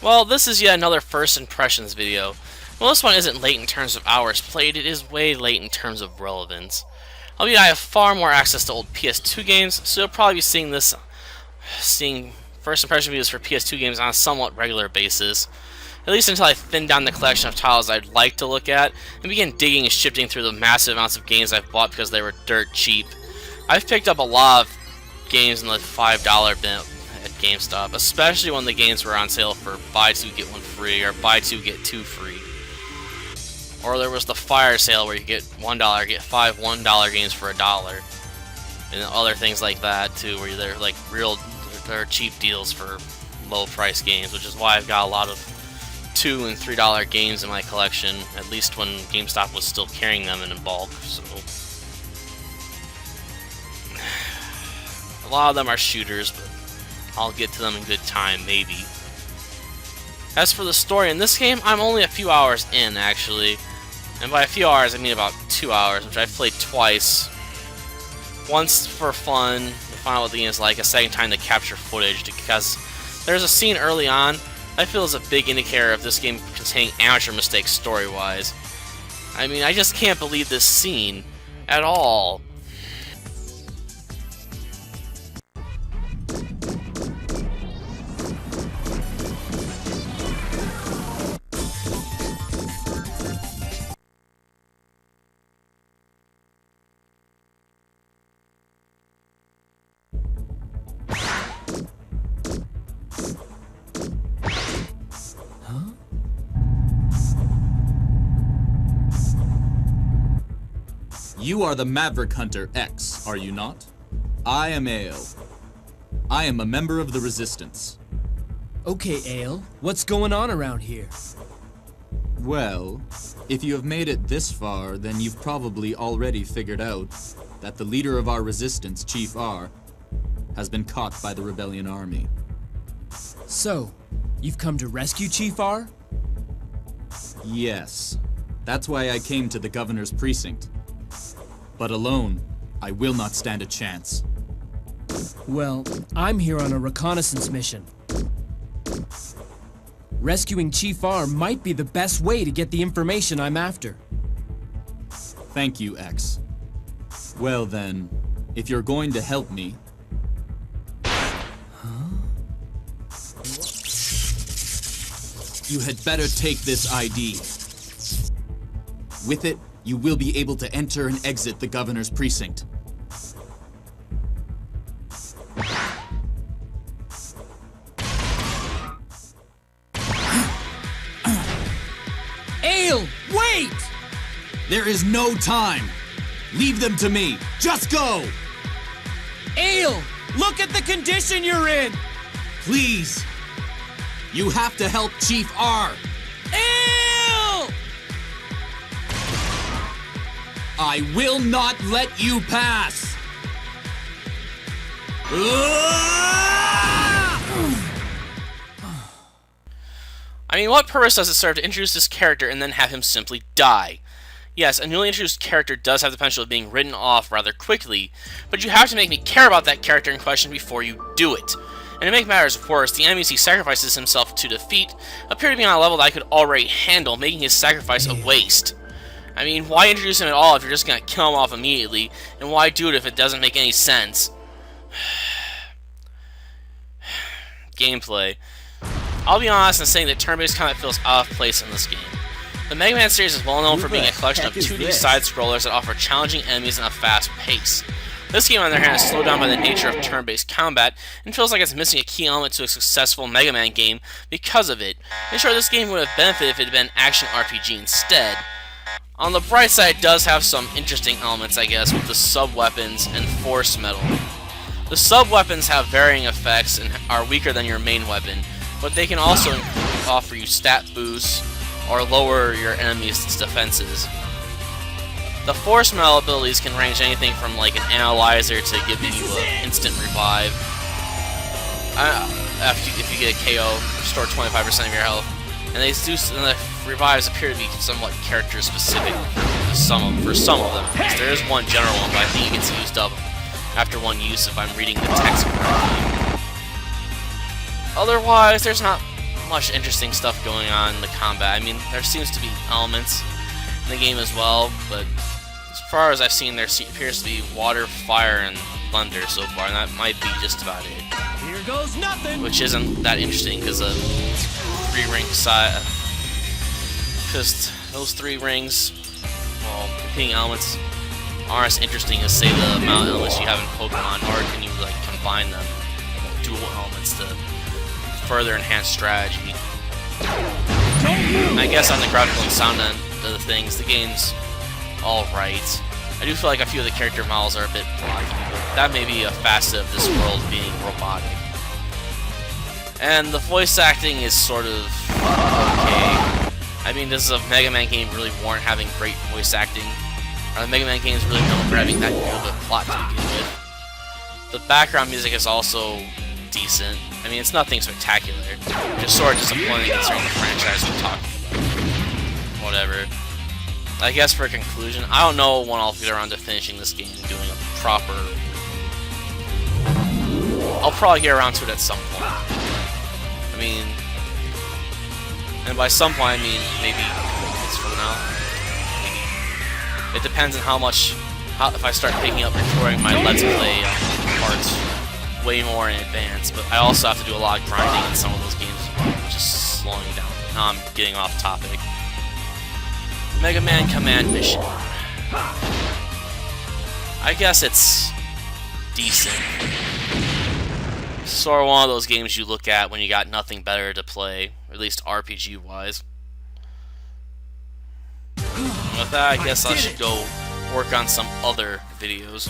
Well, this is yet another first impressions video. Well, this one isn't late in terms of hours played, it is way late in terms of relevance. Albeit I have far more access to old PS2 games, so you'll probably be seeing first impression videos for PS2 games on a somewhat regular basis. At least until I thin down the collection of titles I'd like to look at, and begin digging and shifting through the massive amounts of games I've bought because they were dirt cheap. I've picked up a lot of games in the $5 bin at GameStop, especially when the games were on sale for buy two get one free or buy two get two free. Or there was the fire sale where you get $1 get five $1 games for $1, and other things like that too, where they're like they're cheap deals for low price games, which is why I've got a lot of $2 and $3 games in my collection, at least when GameStop was still carrying them in bulk. So a lot of them are shooters, but I'll get to them in good time, maybe. As for the story in this game, I'm only a few hours in, actually. And by a few hours, I mean about 2 hours, which I've played twice. Once for fun, to find out what the game is like, a second time to capture footage, because there's a scene early on I feel is a big indicator of this game containing amateur mistakes story-wise. I mean, I just can't believe this scene at all. You are the Maverick Hunter X, are you not? I am Ale. I am a member of the Resistance. Okay, Ale, what's going on around here? Well, if you have made it this far, then you've probably already figured out that the leader of our Resistance, Chief R, has been caught by the Rebellion Army. So, you've come to rescue Chief R? Yes. That's why I came to the Governor's Precinct. But alone, I will not stand a chance. Well, I'm here on a reconnaissance mission. Rescuing Chief R might be the best way to get the information I'm after. Thank you, X. Well then, if you're going to help me... You had better take this ID. With it, you will be able to enter and exit the Governor's Precinct. Ale, wait! There is no time! Leave them to me! Just go! Ale, look at the condition you're in! Please! You have to help Chief R! Ale! I will not let you pass! I mean, what purpose does it serve to introduce this character and then have him simply die? Yes, a newly introduced character does have the potential of being written off rather quickly, but you have to make me care about that character in question before you do it. And to make matters worse, the enemies he sacrifices himself to defeat appear to be on a level that I could already handle, making his sacrifice a waste. I mean, why introduce him at all if you're just going to kill him off immediately, and why do it if it doesn't make any sense? Gameplay. I'll be honest in saying that turn-based combat feels out of place in this game. The Mega Man series is well known for being a collection of 2D side-scrollers that offer challenging enemies and a fast pace. This game, on the other hand, is slowed down by the nature of turn-based combat, and feels like it's missing a key element to a successful Mega Man game because of it. And sure, this game would have benefited if it had been action RPG instead. On the bright side, it does have some interesting elements, I guess, with the sub-weapons and force metal. The sub-weapons have varying effects and are weaker than your main weapon, but they can also offer you stat boosts or lower your enemy's defenses. The force metal abilities can range anything from like an analyzer to giving you an instant revive. If you get a KO, restore 25% of your health. And the revives appear to be somewhat character specific for some of them. Because there is one general one, but I think it gets used up after one use if I'm reading the text correctly. Otherwise, there's not much interesting stuff going on in the combat. I mean, there seems to be elements in the game as well, but as far as I've seen, there appears to be water, fire, and thunder so far, and that might be just about it. Here goes nothing. Which isn't that interesting because a 3-ring side, because those 3 rings, well, competing elements aren't as interesting as say the amount of elements you have in Pokemon, or can you like combine them, dual elements to further enhance strategy. I guess on the graphical and sound end of the things, the game's alright. I do feel like a few of the character models are a bit blocky, but that may be a facet of this world being robotic. And the voice acting is sort of okay. I mean, does a Mega Man game really warrant having great voice acting? Are the Mega Man games really known for having that good of a plot to begin with? The background music is also decent. I mean, it's nothing spectacular. Just sort of disappointing considering the franchise we're talking about. Whatever. I guess for a conclusion, I don't know when I'll get around to finishing this game and doing a proper... I'll probably get around to it at some point. I mean... And by some point, I mean maybe months from now. Maybe. It depends on how much... if I start picking up recording my Let's Play parts way more in advance, but I also have to do a lot of grinding in some of those games as well, just slowing down. Now I'm getting off topic. Mega Man Command Mission. I guess it's decent. Sort of one of those games you look at when you got nothing better to play, at least RPG-wise. With that, I guess I should go work on some other videos.